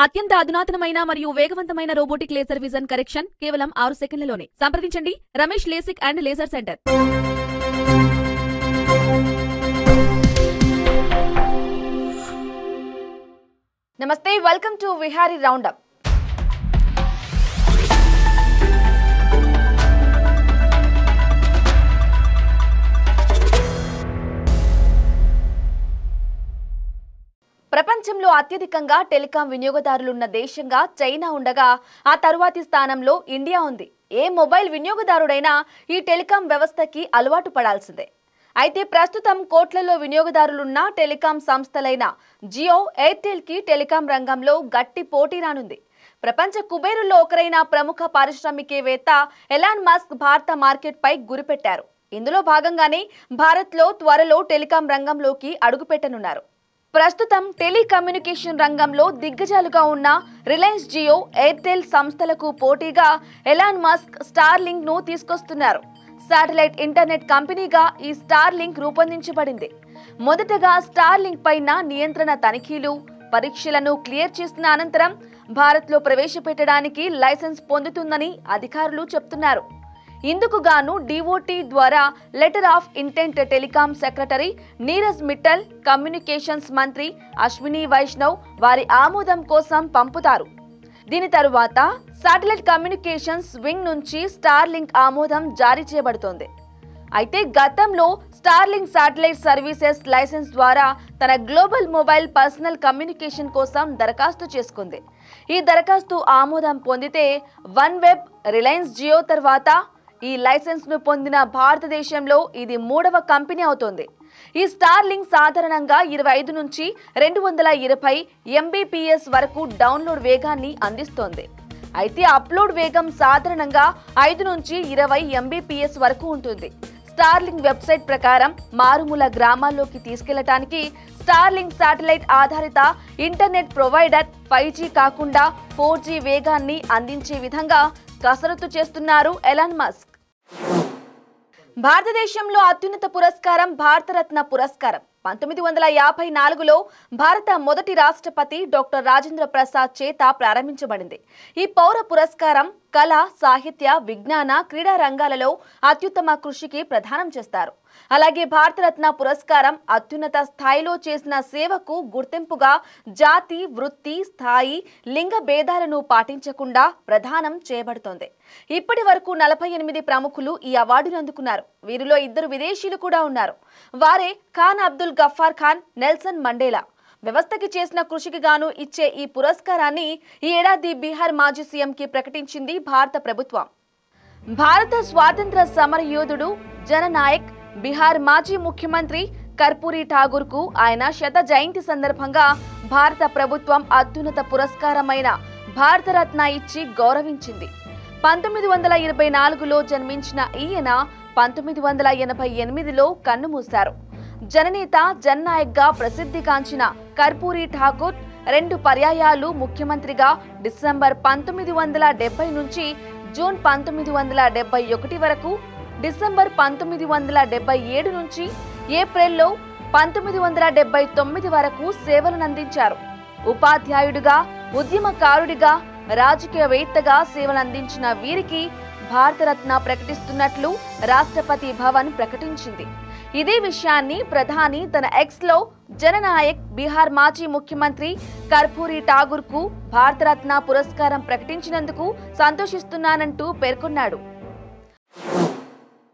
అత్యంత అధునాతనమైన మరియు వేగవంతమైన రోబోటిక్ లేజర్ విజన్ కరెక్షన్ కేవలం 6 సెకన్లలోనే. సంప్రదించండి Ramesh LASIK and laser centre. నమస్తే, వెల్కమ్ టు విహారీ రౌండప్. ప్రపంచంలో అత్యధికంగా టెలికాం వినియోగదారులున్న దేశంగా చైనా ఉండగా ఆ తరువాతి స్థానంలో ఇండియా ఉంది. ఏ మొబైల్ వినియోగదారుడైనా ఈ టెలికాం వ్యవస్థకి అలవాటు పడాల్సిందే. అయితే ప్రస్తుతం కోట్లలో వినియోగదారులున్న టెలికాం సంస్థలైన జియో, ఎయిర్టెల్కి టెలికాం రంగంలో గట్టి పోటీ రానుంది. ప్రపంచ కుబేరుల్లో ఒకరైన ప్రముఖ పారిశ్రామికవేత్త ఎలాన్ మస్క్ భారత మార్కెట్పై గురిపెట్టారు. ఇందులో భాగంగానే భారత్లో త్వరలో టెలికాం రంగంలోకి అడుగుపెట్టనున్నారు. ప్రస్తుతం టెలికమ్యూనికేషన్ రంగంలో దిగ్గజాలుగా ఉన్న రిలయన్స్ జియో, ఎయిర్టెల్ సంస్థలకు పోటీగా ఎలాన్ మస్క్ స్టార్లింక్ ను తీసుకొస్తున్నారు. శాటిలైట్ ఇంటర్నెట్ కంపెనీగా ఈ స్టార్లింక్ రూపొందించబడింది. మొదటగా స్టార్లింక్ పైన నియంత్రణ తనిఖీలు, పరీక్షలను క్లియర్ చేసిన అనంతరం భారత్లో ప్రవేశపెట్టడానికి లైసెన్స్ పొందుతుందని అధికారులు చెప్తున్నారు. ఇందుకు గాను డిఓటి ద్వారా letter of intent telecom secretary Neeraj Mittal, communications మంత్రి అశ్విని వైష్ణవ్ వారి ఆమోదం కోసం పంపుతారు. దీని తరువాత శాటిలైట్ కమ్యూనికేషన్స్ వింగ్ నుంచి స్టార్లింక్ ఆమోదం జారీ చేయబడుతోంది. అయితే గతంలో స్టార్లింక్ శాటిలైట్ సర్వీసెస్ లైసెన్స్ ద్వారా తన గ్లోబల్ మొబైల్ పర్సనల్ కమ్యూనికేషన్ కోసం దరఖాస్తు చేసుకుంది. ఈ దరఖాస్తు ఆమోదం పొందితే వన్ వెబ్, రిలయన్స్ జియో తర్వాత ఈ లైసెన్స్ ను పొందిన భారతదేశంలో ఇది 3వ కంపెనీ అవుతోంది. ఈ స్టార్లింక్ సాధారణంగా 25 నుంచి 220 MBPS వరకు డౌన్లోడ్ వేగాన్ని అందిస్తోంది. అయితే అప్లోడ్ వేగం సాధారణంగా 5 నుంచి 20 MBPS వరకు ఉంటుంది. స్టార్లింక్ వెబ్సైట్ ప్రకారం మారుమూల గ్రామాల్లోకి తీసుకెళ్లడానికి స్టార్లింక్ శాటిలైట్ ఆధారిత ఇంటర్నెట్ ప్రొవైడర్ 5G కాకుండా 4G వేగాన్ని అందించే విధంగా కసరత్తు చేస్తున్నారు ఎలాన్ మస్క్. భారతదేశంలో అత్యున్నత పురస్కారం భారతరత్న పురస్కారం 1954లో భారత మొదటి రాష్ట్రపతి డాక్టర్ రాజేంద్ర ప్రసాద్ చేత ప్రారంభించబడింది. ఈ పౌర పురస్కారం కళ, సాహిత్య, విజ్ఞాన, క్రీడా రంగాలలో అత్యుత్తమ కృషికి ప్రదానం చేస్తారు. అలాగే భారతరత్న పురస్కారం అత్యున్నత స్థాయిలో చేసిన సేవకు గుర్తింపుగా జాతి, వృత్తి, స్థాయి, లింగ భేదాలను పాటించకుండా ప్రదానం చేయబడుతోంది. ఇప్పటి వరకు 48 ప్రముఖులు ఈ అవార్డును అందుకున్నారు. వీరిలో 2 విదేశీయులు కూడా ఉన్నారు. వారే ఖాన్ అబ్దుల్ గఫార్ ఖాన్, నెల్సన్ మండేలా. వ్యవస్థకి చేసిన కృషికి గాను ఇచ్చే ఈ పురస్కారాన్ని ఈ ఏడాది బీహార్ మాజీ సీఎంకి ప్రకటించింది భారత ప్రభుత్వం. భారత స్వాతంత్ర సమర యోధుడు, జననాయక్, బీహార్ మాజీ ముఖ్యమంత్రి కర్పూరి ఠాగూర్ కు ఆయన శత జయంతి సందర్భంగా భారత ప్రభుత్వం అత్యున్నత పురస్కారమైన భారతరత్న ఇచ్చి గౌరవించింది. 1924లో జన్మించిన ఈయన 1988లో కన్నుమూశారు. జననేత, జననాయక్ గా ప్రసిద్ధిగాంచిన కర్పూరి ఠాగూర్ 2 పర్యాయాలు ముఖ్యమంత్రిగా డిసెంబర్ 1970 నుంచి జూన్ 1971 వరకు, డిసెంబర్ 1977 నుంచి ఏప్రిల్లో 1979 వరకు సేవలనందించారు. ఉపాధ్యాయుడిగా, ఉద్యమకారుడిగా, రాజకీయవేత్తగా సేవలందించిన వీరికి భారతరత్న ప్రకటిస్తున్నట్లు రాష్ట్రపతి భవన్ ప్రకటించింది. ఇదే విషయాన్ని ప్రధాని తన ఎక్స్లో జననాయక్, బీహార్ మాజీ ముఖ్యమంత్రి కర్పూరి ఠాగూర్ కు భారతరత్న పురస్కారం ప్రకటించినందుకు సంతోషిస్తున్నానంటూ పేర్కొన్నాడు.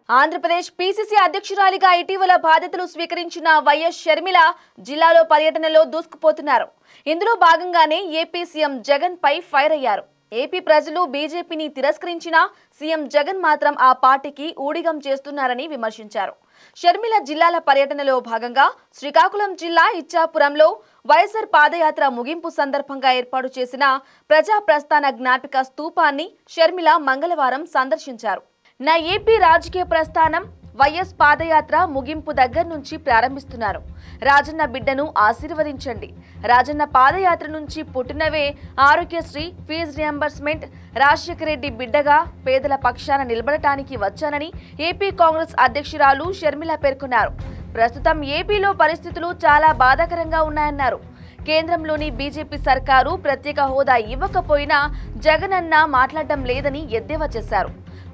ఆంధ్రప్రదేశ్ పిసిసి అధ్యక్షురాలిగా ఇటీవల బాధ్యతలు స్వీకరించిన వైఎస్ షర్మిల జిల్లాలో పర్యటనలో దూసుకుపోతున్నారు. ఇందులో భాగంగానే ఏపీ సీఎం జగన్ పై ఫైర్ అయ్యారు. ఏపీ ప్రజలు బీజేపీని తిరస్కరించినా సీఎం జగన్ మాత్రం ఆ పార్టీకి ఊడిగం చేస్తున్నారని విమర్శించారు. షర్మిల జిల్లాల పర్యటనలో భాగంగా శ్రీకాకుళం జిల్లా ఇచ్చాపురంలో వైఎస్ఆర్ పాదయాత్ర ముగింపు సందర్భంగా ఏర్పాటు చేసిన ప్రజా ప్రస్థాన జ్ఞాపిక స్తూపాన్ని షర్మిల మంగళవారం సందర్శించారు. నా ఏపీ రాజకీయ ప్రస్థానం వైఎస్ పాదయాత్ర ముగింపు దగ్గర నుంచి ప్రారంభిస్తున్నారు. రాజన్న బిడ్డను ఆశీర్వదించండి. రాజన్న పాదయాత్ర నుంచి పుట్టినవే ఆరోగ్యశ్రీ, ఫీజు రియంబర్స్మెంట్. రాజశేఖర రెడ్డి బిడ్డగా పేదల పక్షాన నిలబడటానికి వచ్చానని ఏపీ కాంగ్రెస్ అధ్యక్షురాలు షర్మిల పేర్కొన్నారు. ప్రస్తుతం ఏపీలో పరిస్థితులు చాలా బాధాకరంగా ఉన్నాయన్నారు. కేంద్రంలోని బీజేపీ సర్కారు ప్రత్యేక హోదా ఇవ్వకపోయినా జగనన్న మాట్లాడడం లేదని ఎద్దేవా చేశారు.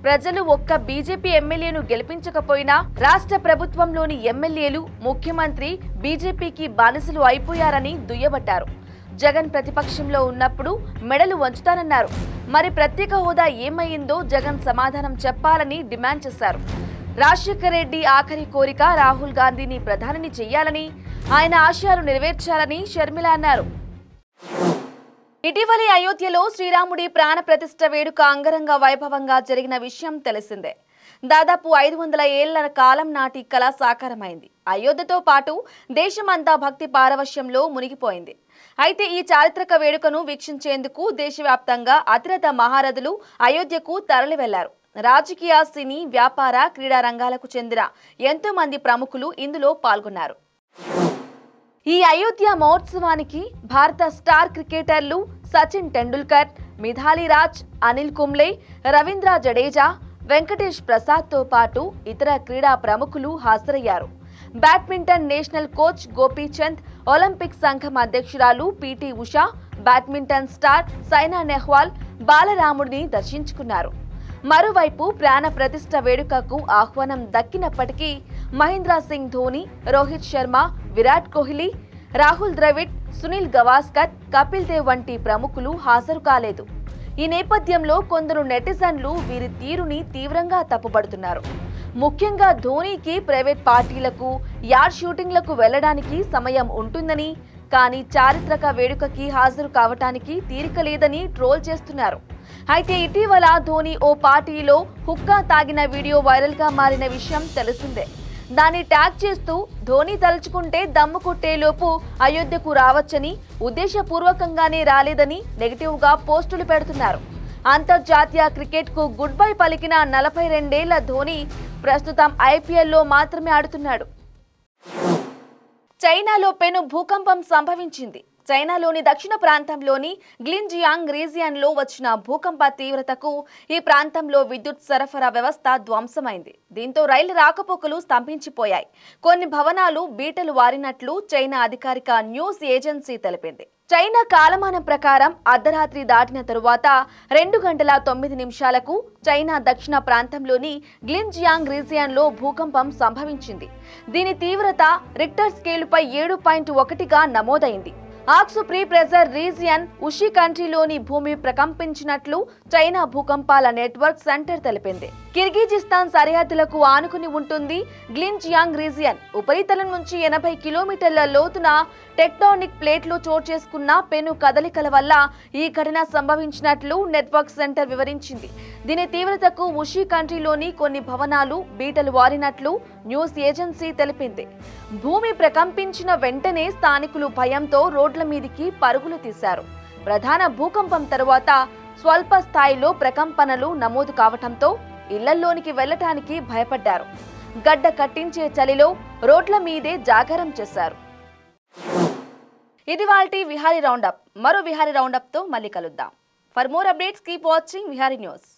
ప్రజలు ఒక్క బీజేపీ ఎమ్మెల్యేను గెలిపించకపోయినా రాష్ట్ర ప్రభుత్వంలోని ఎమ్మెల్యేలు, ముఖ్యమంత్రి బీజేపీకి బానిసలు అయిపోయారని దుయ్యబట్టారు. జగన్ ప్రతిపక్షంలో ఉన్నప్పుడు మెడలు వంచుతానన్నారు. మరి ప్రత్యేక హోదా ఏమైందో జగన్ సమాధానం చెప్పాలని డిమాండ్ చేశారు. రాజశేఖర్ రెడ్డి ఆఖరి కోరిక రాహుల్ గాంధీని ప్రధానిని చేయాలని, ఆయన ఆశయాలు నెరవేర్చాలని షర్మిల అన్నారు. ఇటీవలి అయోధ్యలో శ్రీరాముడి ప్రాణ ప్రతిష్ఠ వేడుక అంగరంగ వైభవంగా జరిగిన విషయం తెలిసిందే. దాదాపు 500 ఏళ్ల కాలం నాటి కళ సాకారమైంది. అయోధ్యతో పాటు దేశమంతా భక్తి పారవశ్యంలో మునిగిపోయింది. అయితే ఈ చారిత్రక వేడుకను వీక్షించేందుకు దేశవ్యాప్తంగా అతిరథ మహారథులు అయోధ్యకు తరలి వెళ్లారు. రాజకీయ, సినీ, వ్యాపార, క్రీడా రంగాలకు చెందిన ఎంతో మంది ప్రముఖులు ఇందులో పాల్గొన్నారు. ఈ అయోధ్య మహోత్సవానికి భారత స్టార్ క్రికెటర్లు సచిన్ టెండూల్కర్, మిథాలీ రాజ్, అనిల్ కుంబ్లే, రవీంద్ర జడేజా, వెంకటేష్ ప్రసాద్తో పాటు ఇతర క్రీడా ప్రముఖులు హాజరయ్యారు. Badminton national coach Gopichand, olympic సంఘం అధ్యక్షురాలు PT Usha, badminton star Saina Nehwal బాలరాముడిని దర్శించుకున్నారు. మరోవైపు ప్రాణ ప్రతిష్ఠ వేడుకకు ఆహ్వానం దక్కినప్పటికీ మహేంద్ర సింగ్ ధోని, రోహిత్ శర్మ, విరాట్ కోహ్లీ, రాహుల్ ద్రవిడ్, సునీల్ గవాస్కర్, కపిల్ దేవ్ వంటి ప్రముఖులు హాజరు కాలేదు. ఈ నేపథ్యంలో కొందరు నెటిజన్లు వీరి తీరుని తీవ్రంగా తప్పుపడుతున్నారు. ముఖ్యంగా ధోనీకి ప్రైవేట్ పార్టీలకు, యాడ్ షూటింగ్లకు వెళ్లడానికి సమయం ఉంటుందని, కానీ చారిత్రక వేడుకకి హాజరు కావటానికి తీరిక లేదని ట్రోల్ చేస్తున్నారు. అయితే ఇటీవల ధోని ఓ పార్టీలో హుక్కా తాగిన వీడియో వైరల్ గా మారిన విషయం తెలిసిందే. దాన్ని ట్యాగ్ చేస్తూ ధోని తలుచుకుంటే దమ్ము కొట్టేలోపు అయోధ్యకు రావచ్చని, ఉద్దేశపూర్వకంగానే రాలేదని నెగిటివ్ గా పోస్టులు పెడుతున్నారు. అంతర్జాతీయ క్రికెట్ కు గుడ్ బై పలికిన 42 ఏళ్ల ధోని ప్రస్తుతం ఐపీఎల్లో మాత్రమే ఆడుతున్నాడు. చైనాలో పెను భూకంపం సంభవించింది. చైనాలోని దక్షిణ ప్రాంతంలోని గ్లిన్జియాంగ్ రీజియన్లో వచ్చిన భూకంప తీవ్రతకు ఈ ప్రాంతంలో విద్యుత్ సరఫరా వ్యవస్థ ధ్వంసమైంది. దీంతో రైలు రాకపోకలు స్తంభించిపోయాయి. కొన్ని భవనాలు బీటలు వారినట్లు చైనా అధికారిక న్యూస్ ఏజెన్సీ తెలిపింది. చైనా కాలమానం ప్రకారం అర్ధరాత్రి దాటిన తరువాత 2 గంటల 9 నిమిషాలకు చైనా దక్షిణ ప్రాంతంలోని గ్లిన్జియాంగ్ రీజియన్లో భూకంపం సంభవించింది. దీని తీవ్రత రిక్టర్ స్కేలుపై 7.1గా నమోదైంది. ఆక్సు ప్రీ ప్రెజర్ రీజియన్ ఉషి కంట్రీలోని భూమి ప్రకంపించినట్లు చైనా భూకంపాల నెట్వర్క్ సెంటర్ తెలిపింది. కిర్గిజిస్తాన్ సరిహద్దులకు ఆనుకుని ఉంటుంది గ్లిన్జియాంగ్ రీజియన్. ఉపరితలం నుంచి 80 కిలోమీటర్ల లోతున టెక్టానిక్ ప్లేట్లు చోటు చేసుకున్న పెను కదలికల వల్ల ఈ ఘటన సంభవించినట్లు నెట్వర్క్ సెంటర్ వివరించింది. దీని తీవ్రతకు ఉషి కంట్రీలోని కొన్ని భవనాలు బీటలు వారినట్లు న్యూస్ ఏజెన్సీ తెలిపింది. భూమి ప్రకంపించిన వెంటనే స్థానికులు భయంతో రోడ్ల మీదికి పరుగులు తీశారు. ప్రధాన భూకంపం తరువాత స్వల్ప స్థాయిలో ప్రకంపనలు నమోదు కావటంతో ఇళ్లలోనికి వెళ్లటానికి భయపడ్డారు. గడ్డ కట్టించే చలిలో రోడ్ల మీదే జాగారం చేశారు. ఇది వాల్టి విహారీ రౌండప్. మరో విహారీ రౌండప్ తో మళ్ళీ కలుద్దాం. For more updates keep watching Vihari news.